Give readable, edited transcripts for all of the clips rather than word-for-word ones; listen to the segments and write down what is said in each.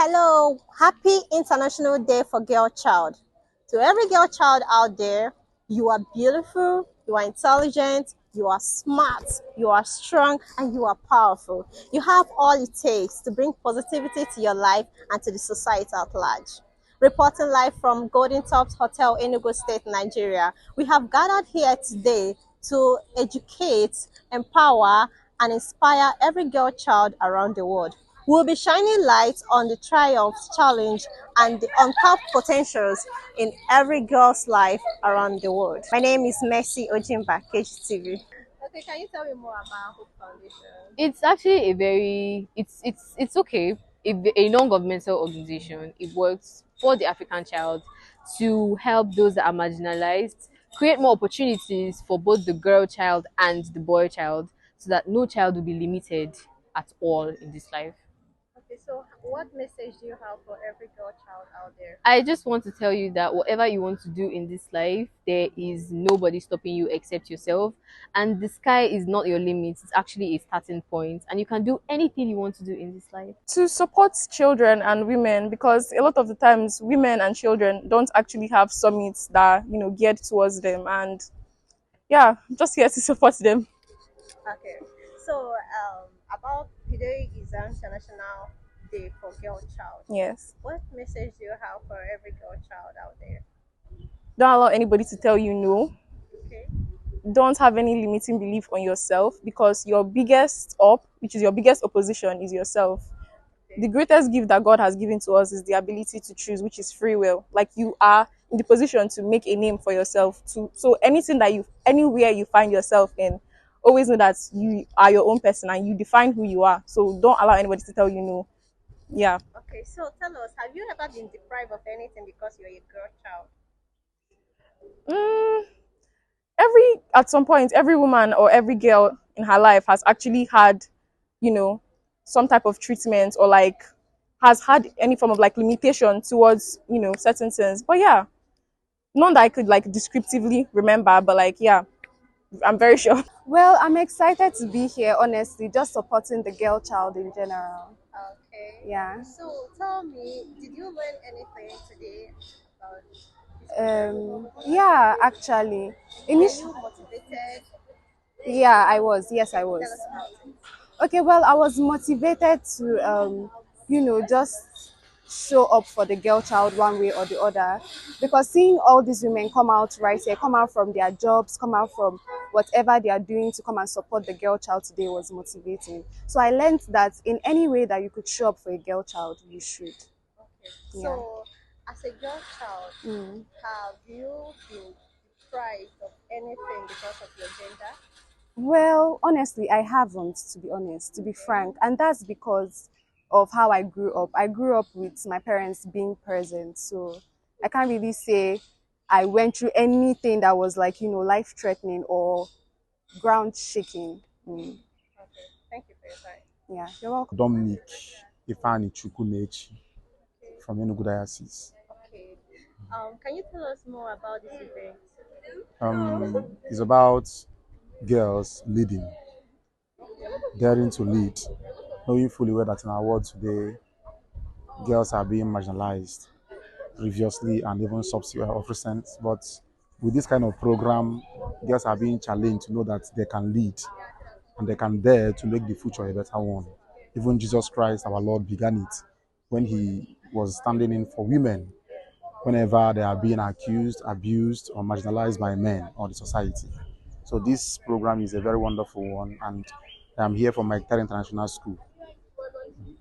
Hello, happy International Day for Girl Child. To every girl child out there, you are beautiful, you are intelligent, you are smart, you are strong, and you are powerful. You have all it takes to bring positivity to your life and to the society at large. Reporting live from Golden Tops Hotel, Enugu State, Nigeria, we have gathered here today to educate, empower, and inspire every girl child around the world. We'll be shining light on the triumphs, challenge, and the untapped potentials in every girl's life around the world. My name is Mercy Ojimba, KGTV. Okay, can you tell me more about Hope Foundation? It's actually a very it's okay. A non-governmental organization. It works for the African child to help those that are marginalized, create more opportunities for both the girl child and the boy child, so that no child will be limited at all in this life. Okay, so what message do you have for every girl child out there? I just want to tell you that whatever you want to do in this life, there is nobody stopping you except yourself. And the sky is not your limit, it's actually a starting point. And you can do anything you want to do in this life. To support children and women, because a lot of the times women and children don't actually have summits that geared towards them, and yeah, I'm just here to support them. Okay, so about today is International Day for Girl Child. Yes, What message do you have for every girl child out there? don't allow anybody to tell you no. Okay. Don't have any limiting belief on yourself, because your biggest which is your biggest opposition, is yourself. The greatest gift that God has given to us is the ability to choose, which is free will. Like, you are in the position to make a name for yourself. So anything that anywhere you find yourself in, always know that you are your own person and you define who you are. So don't allow anybody to tell you no. Yeah. Okay, so tell us, have you ever been deprived of anything because you're a girl child? Mm, at some point, every woman or every girl in her life has actually had, you know, some type of treatment, or like has had any form of like limitation towards, certain things. But yeah, none that I could like descriptively remember, but like, yeah, I'm very sure. Well, I'm excited to be here, honestly, just supporting the girl child in general. Okay. Yeah. So tell me, did you learn anything today about this? Yeah, actually. Were you motivated? Yeah, I was. Yes, I was. Tell us about it. Okay, well, I was motivated to, just show up for the girl child one way or the other, because seeing all these women come out right here, come out from their jobs, come out from whatever they are doing to come and support the girl child today was motivating. So I learned that in any way that you could show up for a girl child, you should. Okay. Yeah. So, as a girl child, have you been deprived of anything because of your gender? Well, honestly, I haven't, to be honest, to be frank. And that's because of how I grew up. I grew up with my parents being present. So I can't really say I went through anything that was like, life threatening or ground shaking. Okay. Thank you for your time. Yeah, you're welcome. Dominic Ifani Chukwunechi from Enugu Diocese. Okay. Can you tell us more about this event? It's about girls leading, daring to lead, knowing fully well that in our world today, girls are being marginalized previously and even subsequent of recent. But with this kind of program, girls are being challenged to know that they can lead and they can dare to make the future a better one. Even Jesus Christ, our Lord, began it when he was standing in for women whenever they are being accused, abused, or marginalized by men or the society. So this program is a very wonderful one, and I'm here from Mike Terry International School.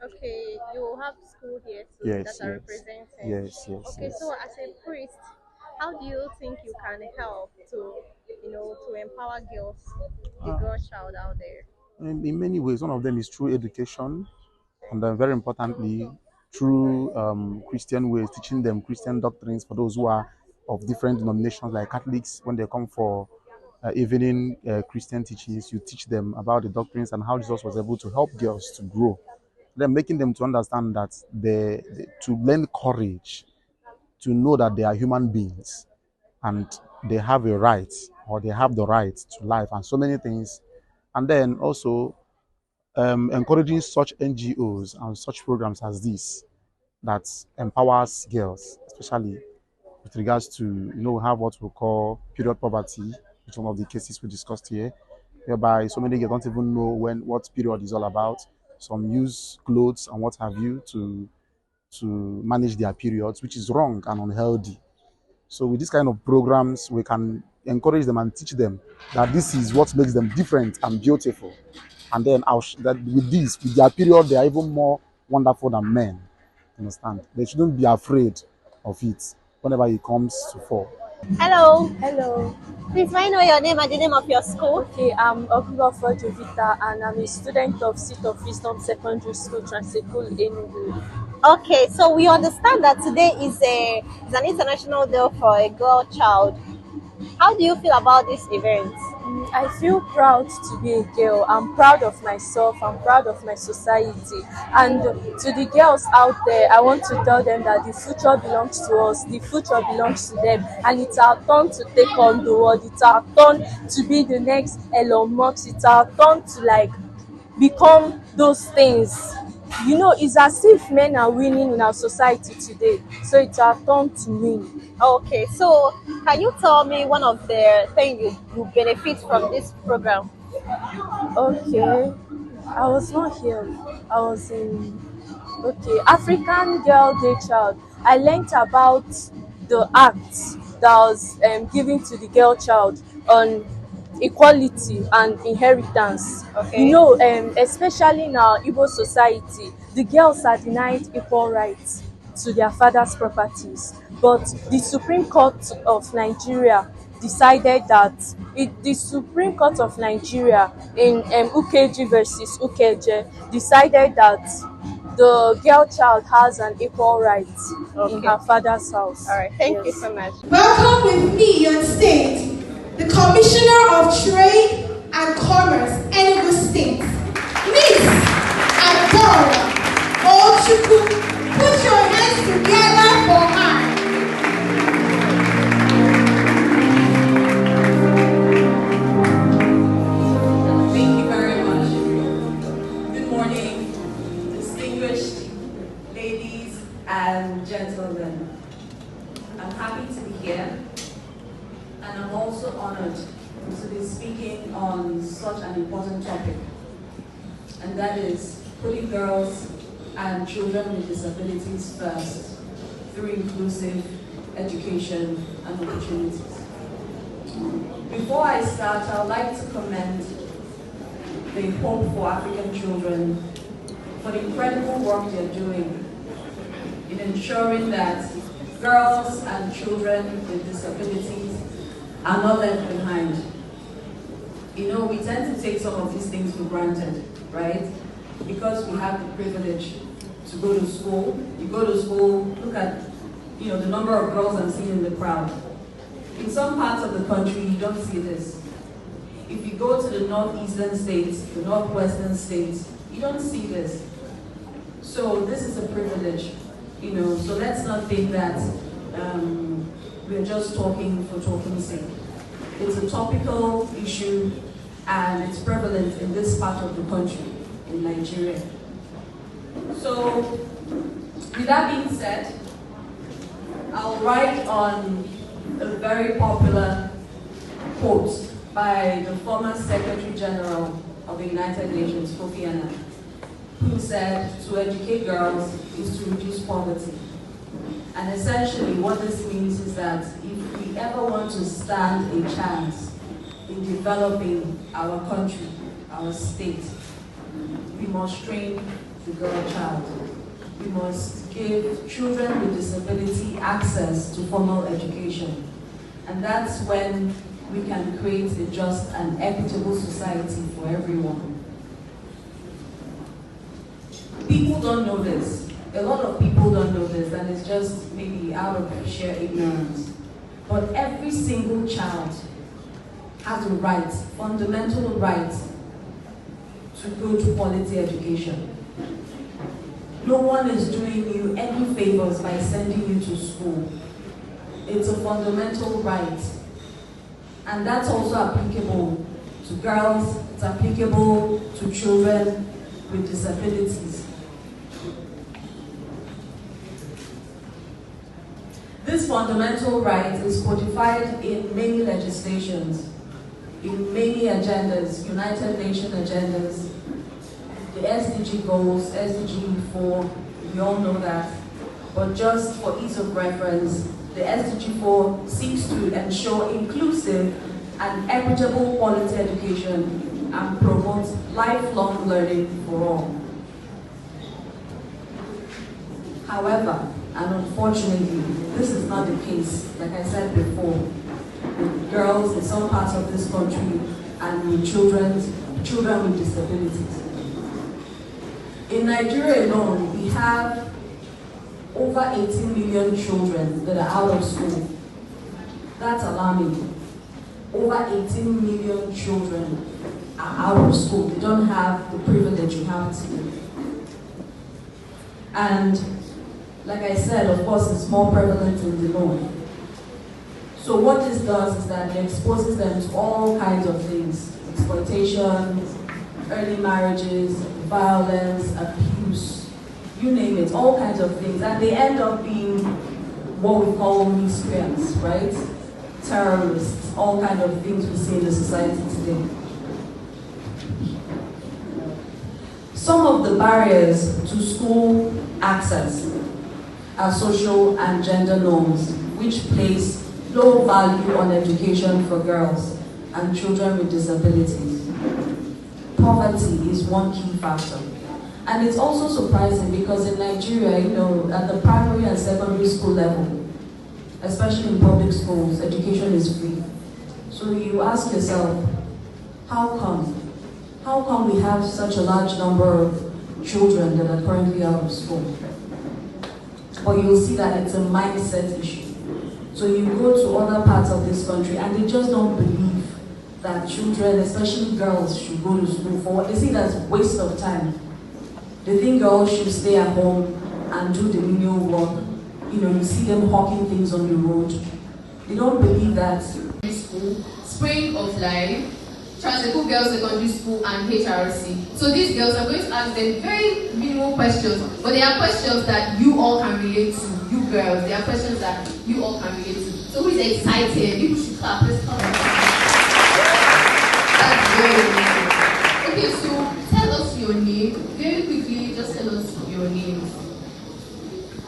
Okay, you have school here too Yes, that are yes, representing. yes. Okay, so as a priest, how do you think you can help to empower girls, the girl child out there? In many ways, one of them is through education, and then very importantly, through Christian ways, teaching them Christian doctrines for those who are of different denominations, like Catholics. When they come for evening Christian teachings, you teach them about the doctrines and how Jesus was able to help girls to grow. Then making them to understand that to learn courage, to know that they are human beings and they have a right, or they have the right to life and so many things. And then also encouraging such NGOs and such programs as this that empowers girls, especially with regards to, we have what we call period poverty, which is one of the cases we discussed here, whereby so many girls don't even know what period is all about. Some use clothes and what have you to manage their periods, which is wrong and unhealthy. So with this kind of programs, we can encourage them and teach them that this is what makes them different and beautiful. And then that with their period, they are even more wonderful than men. Understand? They shouldn't be afraid of it whenever it comes to fall. Hello. Hello. Please, may I know your name and the name of your school? Okay, I'm Ogubafo Jovita and I'm a student of Seat of Wisdom Secondary School, Transekul, Enugu. Okay, so we understand that today is an international day for a girl child. How do you feel about this event? I feel proud to be a girl. I'm proud of myself. I'm proud of my society. And to the girls out there, I want to tell them that the future belongs to us. The future belongs to them. And it's our turn to take on the world. It's our turn to be the next Elon Musk. It's our turn to become those things. It's as if men are winning in our society today. So it's our turn to win. Okay, so can you tell me one of the things you benefit from this program? Okay, I was not here. I was in African Girl Day Child. I learned about the act that was given to the girl child on equality and inheritance. Okay. Especially in our Igbo society, the girls are denied equal rights to their father's properties. But the Supreme Court of Nigeria decided that the Supreme Court of Nigeria in Ukeji versus Ukeje decided that the girl child has an equal right in her father's house. All right, thank you so much. Welcome with me on stage, the Commissioner of Trade and Commerce, Enugu State, Miss Adora Ochuku. Put your hands together for her. Thank you very much. Good morning, distinguished ladies and gentlemen. I'm happy to be here, and I'm also honored to be speaking on such an important topic, and that is putting girls and children with disabilities first through inclusive education and opportunities. Before I start, I would like to commend the Hope for African Children for the incredible work they're doing in ensuring that girls and children with disabilities are not left behind. We tend to take some of these things for granted, right? Because we have the privilege to go to school. You go to school, look at the number of girls I'm seeing in the crowd. In some parts of the country, you don't see this. If you go to the northeastern states, the northwestern states, you don't see this. So this is a privilege, so let's not think that we're just talking for talking's sake. It's a topical issue and it's prevalent in this part of the country, in Nigeria. So, with that being said, I'll write on a very popular quote by the former Secretary General of the United Nations, Kofi Annan, who said, "To educate girls is to reduce poverty." And essentially what this means is that if we ever want to stand a chance in developing our country, our state, we must train the girl child. We must give children with disability access to formal education. And that's when we can create a just and equitable society for everyone. People don't know this. A lot of people don't know this, and it's just maybe out of sheer ignorance. But every single child has a right, fundamental right, to good quality education. No one is doing you any favors by sending you to school. It's a fundamental right. And that's also applicable to girls, it's applicable to children with disabilities. This fundamental right is codified in many legislations, in many agendas, United Nations agendas, the SDG goals, SDG 4, we all know that. But just for ease of reference, the SDG 4 seeks to ensure inclusive and equitable quality education and promotes lifelong learning for all. However, and unfortunately, this is not the case, like I said before, with girls in some parts of this country and with children with disabilities. In Nigeria alone, we have over 18 million children that are out of school. That's alarming. Over 18 million children are out of school. They don't have the privilege you have today. And like I said, of course, it's more prevalent in the north. So what this does is that it exposes them to all kinds of things: exploitation, early marriages, violence, abuse, you name it, all kinds of things. And they end up being what we call miscreants, right? Terrorists, all kinds of things we see in the society today. Some of the barriers to school access are social and gender norms, which place low value on education for girls and children with disabilities. Poverty is one key factor. And it's also surprising because in Nigeria, at the primary and secondary school level, especially in public schools, education is free. So you ask yourself, how come? How come we have such a large number of children that are currently out of school? But you'll see that it's a mindset issue. So you go to other parts of this country and they just don't believe that children, especially girls, should go to school for what they see as waste of time. They think girls should stay at home and do the menial work. You see them hawking things on the road. They don't believe that. School, Spring of Life, Transical Girls Secondary School, and HRC. So these girls are going to ask them very minimal questions, but they are questions that you all can relate to. You girls, they are questions that you all can relate to. So who is excited? People should clap. Let's clap. That's very amazing. Okay, so tell us your name. Very quickly, just tell us your name.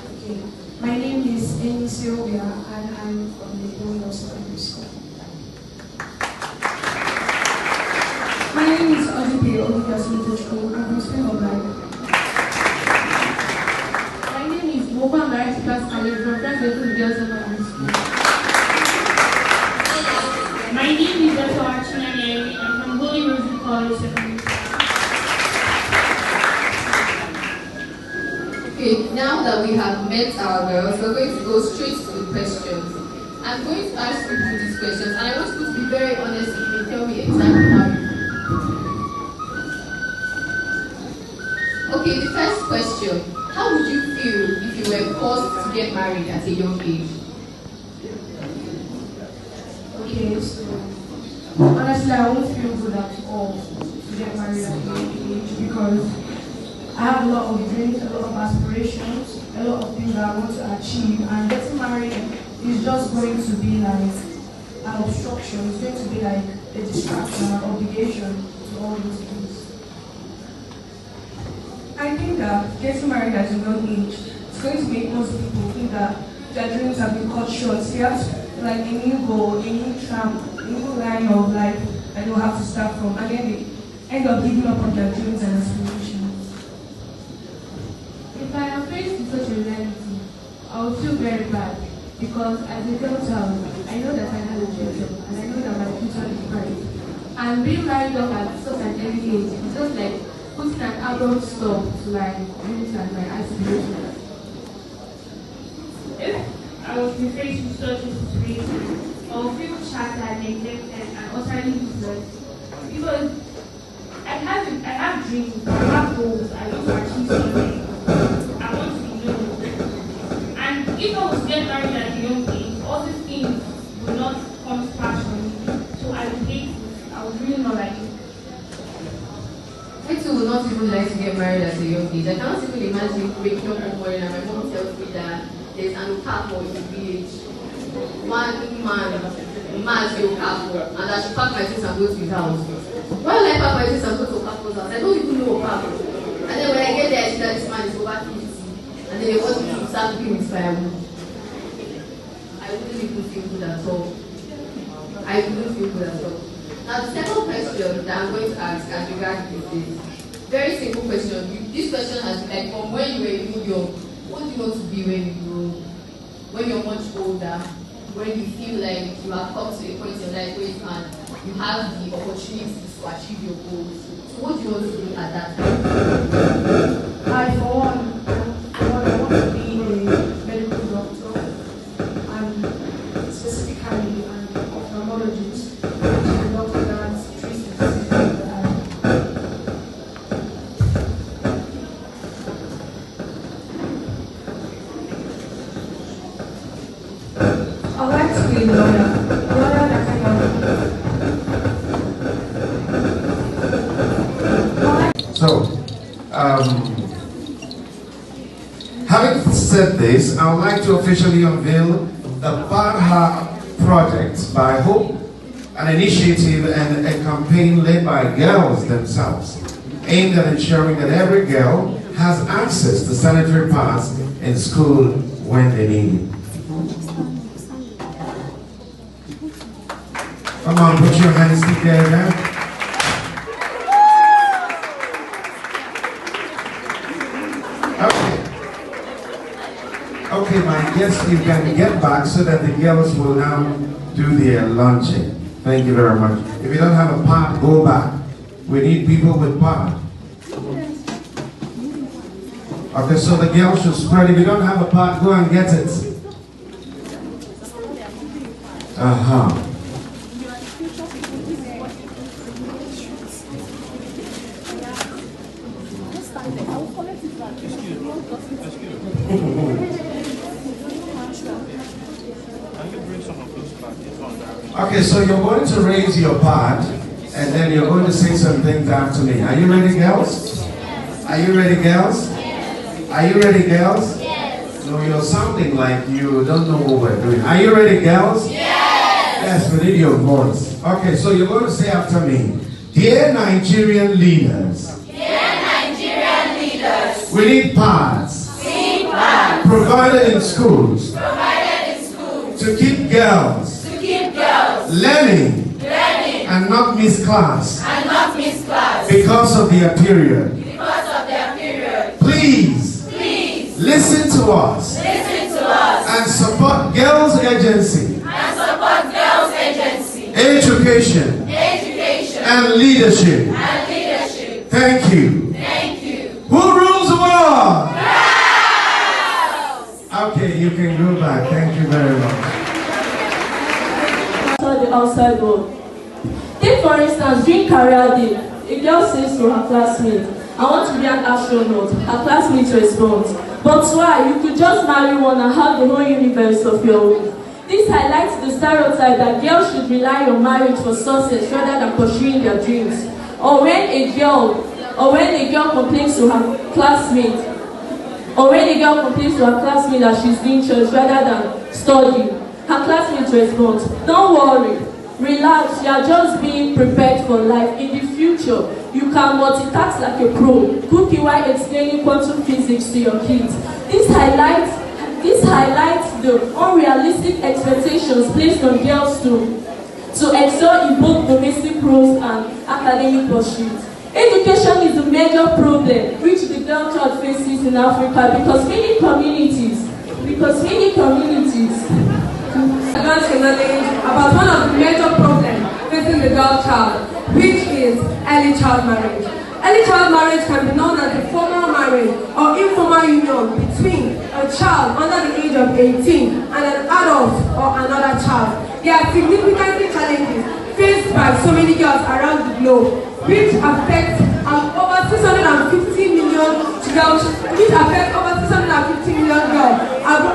Okay. My name is Amy Sylvia, and I'm from the Royal Secondary School. My name is Adupe Olivia Smith-Ochoa. I'm from Spring of Life. My name is Moba Maritika Scarlett from Transical Girls Secondary School. My name is Dr. Archina Neri. I'm from Holy Rosary College Secondary School. Okay, now that we have met our girls, we're going to go straight to the questions. I'm going to ask you these questions, and I want you to be very honest with me and tell me exactly how you feel. Okay, the first question. How would you feel if you were forced to get married at a young age? Okay, so honestly, I won't feel good at all to get married at a young age because I have a lot of dreams, a lot of aspirations, a lot of things that I want to achieve, and getting married is just going to be like an obstruction. It's going to be like a distraction, an obligation to all those things. I think that getting married at a young age is going to make most people think that their dreams have been cut short. So you have like a new goal, a new tramp, a new line of life that they'll have to start from, and then they end up giving up on their dreams and aspirations. If I am faced with such a reality, I will feel very bad because as a girl child, I know that I have a future and I know that my future is bright. And being married off at such an early age is just like putting an abrupt stop to my dreams and my aspirations. If I was to be faced with such a situation, I would feel shattered, neglected, and utterly useless. Because I have dreams, I have goals, I want to achieve something. I want to be known. And if I was to get married at a young age, all these things would not come to pass for me. So I would hate it. I would really not like it. I too would not even like to get married at a young age. I cannot even imagine waking up one morning and my mom tells me that there's an Okafor in the village. One man say Okafor, and I should pack my things and go to his house. Why will I pack my things and go to Okafor's house? I don't even know Okafor. And then when I get there, I see that this man is over 50, and then they want me to start cooking with firewood. I wouldn't even feel good at all. I wouldn't feel good at all. Now the second question that I'm going to ask as regards this is very simple question. This question has been like from when you were even young. What do you want to be when you grow? When you're much older, when you feel like you have come to a point in your life where you have the opportunity to achieve your goals. So what do you want to do at that time? I for one I want to be a medical doctor, and specifically an ophthalmologist, which is a doctor that treats diseases of the eye. I'd like to be a lawyer that kind of. So, having said this, I would like to officially unveil the Barha Project by Hope, an initiative and a campaign led by girls themselves, aimed at ensuring that every girl has access to sanitary pads in school when they need it. Come on, put your hands together. Okay, my guests, you can get back so that the girls will now do their lunching. Thank you very much. If you don't have a pot, go back. We need people with pot. Okay, so the girls should spread. If you don't have a pot, go and get it. Okay, so you're going to raise your pot, and then you're going to say some things after me. Are you ready, girls? Are you ready, girls? Are you ready, girls? Yes. No, you're sounding like you don't know what we're doing. Are you ready, girls? Yes. Yes, we need your voice. Okay, so you're going to say after me, dear Nigerian leaders. Dear Nigerian leaders. We need pads. We need pads. Provided in schools. Provided in schools. To keep girls. To keep girls. Learning. Learning. And not miss class. And not miss class. Because of their period. Because of their period. Please. Listen to us. Listen to us. And support Girls Agency. And support Girls Agency. Education. Education. And leadership. And leadership. Thank you. Thank you. Who rules the world? Girls! Okay, you can go back. Thank you very much. The outside world. Take for instance, during career day, a girl says to her classmate, I want to be an astronaut. Her classmate responds, but why? You could just marry one and have the whole universe of your own. This highlights the stereotype that girls should rely on marriage for success rather than pursuing their dreams. Or when a girl complains to her classmate, that she's doing church rather than studying, her classmate responds, don't worry, relax, you are just being prepared for life. In the future, you can multitask like a pro, cooking while explaining quantum physics to your kids. This highlights the unrealistic expectations placed on girls to excel in both domestic roles and academic pursuits. Education is a major problem which the girl child faces in Africa because many communities advance your knowledge about one of the major problems facing the girl child, which is early child marriage. Early child marriage can be known as a formal marriage or informal union between a child under the age of 18 and an adult or another child. There are significant challenges faced by so many girls around the globe, which affect over 650 million girls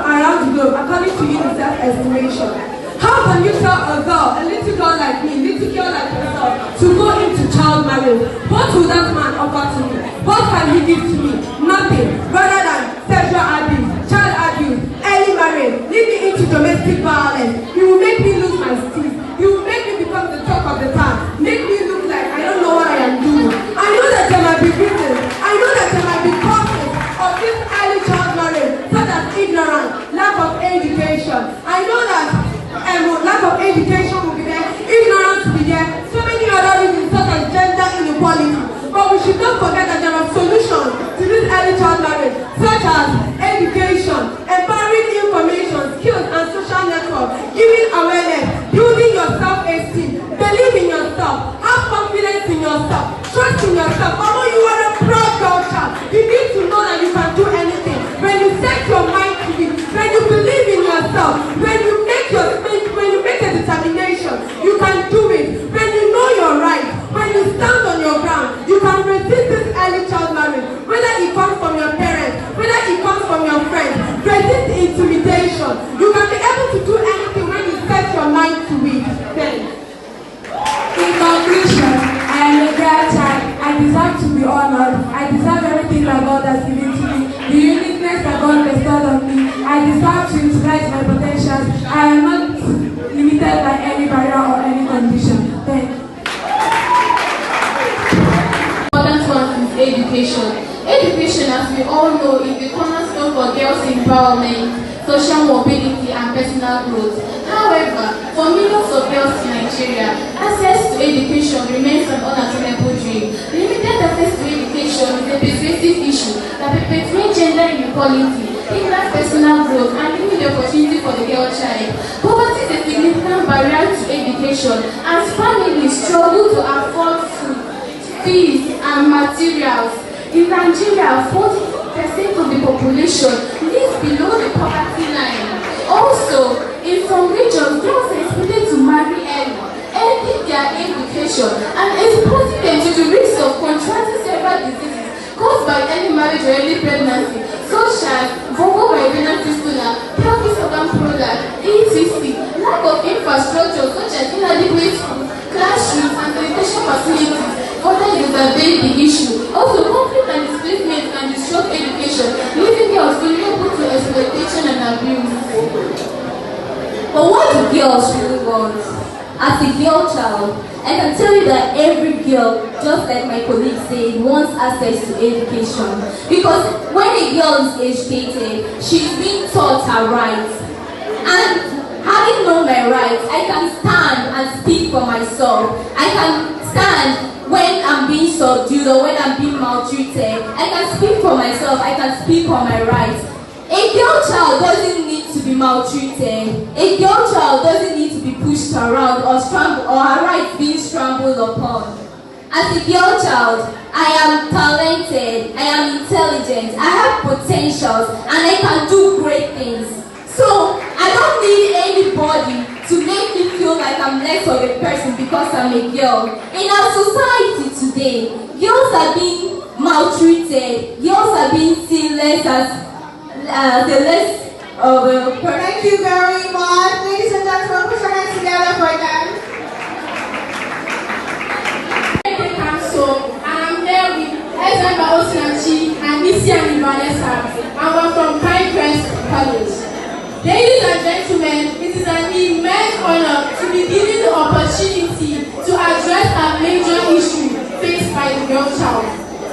around the globe, according to UNICEF estimation. How can you tell a little girl like me, little girl like yourself, to go into child marriage? What will that man offer to me? What can he give to me? Nothing, rather than sexual abuse, child abuse, early ignorance, lack of education. I know that lack of education will be there, ignorance will be there, so many other reasons such as gender inequality. But we should not forget that there are solutions to this early child marriage, such as education, empowering information, skills and social networks, giving awareness, building your self-esteem, believe in yourself, have confidence in yourself, trust in yourself. Although you are a proud girl child, you need to know that you can do anything. When you set your mind to it, when you believe in yourself, when you make a determination, you can do it. When you know your right, when you stand on your ground, you can resist this early child marriage, whether it comes from your parents, whether it comes from your friends. Resist intimidation. You can be able to do anything when you set your mind to it. Thanks. In conclusion, I am a girl child. I deserve to be honored. I deserve everything that God has given to me. The uniqueness that God bestowed on me. I deserve to utilize my potentials. I am not limited by any barrier or any condition. Thank you. Important one is education. Education, as we all know, is the cornerstone for girls' empowerment, social mobility, and personal growth. However, for millions of girls in Nigeria, access to education remains an unattainable dream. Limited access to education is a pervasive issue that perpetuates gender inequality, hinders personal growth, and limits the opportunity for the girl child. Poverty is a significant barrier to education, as families struggle to afford food, fees, and materials. In Nigeria, 40% of the population lives below the poverty line. Also, in some regions, girls are expected to marry early, ending their education and exposing them to the risk of contracting several diseases caused by early marriage or early pregnancy, such as vulvovaginal fistula, pelvic organ prolapse, etc. Lack of infrastructure such as inadequate schools, classrooms, and sanitation facilities further exacerbate the issue. Also, conflict and displacement can disrupt education, leaving girls vulnerable to exploitation and abuse. But what do girls really want? As a girl child, I can tell you that every girl, just like my colleague said, wants access to education. Because when a girl is educated, she's being taught her rights. And having known my rights, I can stand and speak for myself. I can stand when I'm being subdued or when I'm being maltreated. I can speak for myself. I can speak for my rights. A girl child doesn't need to be maltreated. A girl child doesn't need to be pushed around or her rights being trampled upon. As a girl child, I am talented, I am intelligent, I have potentials, and I can do great things. So, I don't need anybody to make me feel like I'm less of a person because I'm a girl. In our society today, girls are being maltreated, girls are being seen less as the less of a person. Thank you very much. Ladies and gentlemen, put your hands together for them. So, I'm here with Ezra Osinachi and Missy and Vanessa, and we're from Pinecrest College. Ladies and gentlemen, it is an immense honor to be given the opportunity to address a major issue faced by the girl child.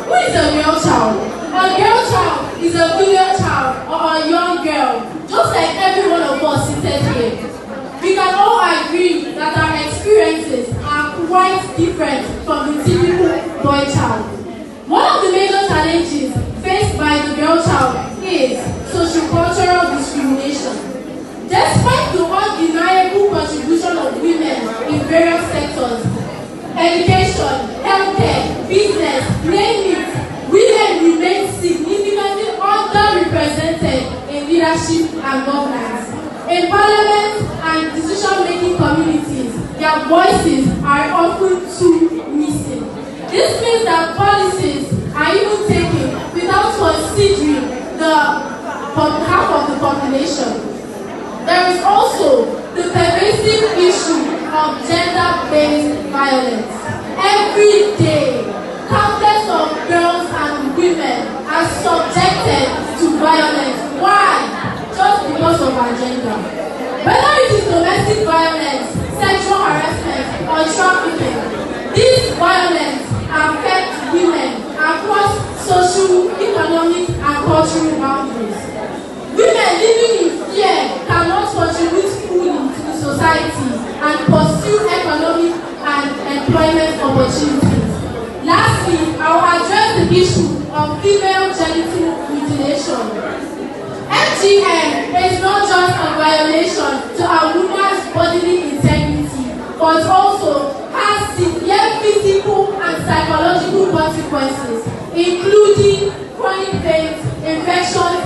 Who is a girl child? A girl child is a female child or a young girl, just like every one of us seated here. We can all agree that our experiences are quite different from the typical boy child. One of the major challenges faced by the girl child is sociocultural discrimination. Despite the undeniable contribution of women in various sectors, education, healthcare, business, name it, women remain significantly underrepresented in leadership and governance. In parliament and decision-making communities, their voices are often too missing. This means that policies are even taken without considering half of the population. There is also the pervasive issue of gender-based violence. Every day, countless of girls and women are subjected to violence. Why? Just because of our gender. Whether it is domestic violence, sexual harassment, or trafficking, these violence affect women across social, economic, and cultural boundaries. Women living in fear cannot contribute fully to the society and pursue economic and employment opportunities. Lastly, I will address the issue of female genital mutilation. FGM is not just a violation to a woman's bodily integrity, but also has severe physical and psychological consequences, including chronic pain, infections,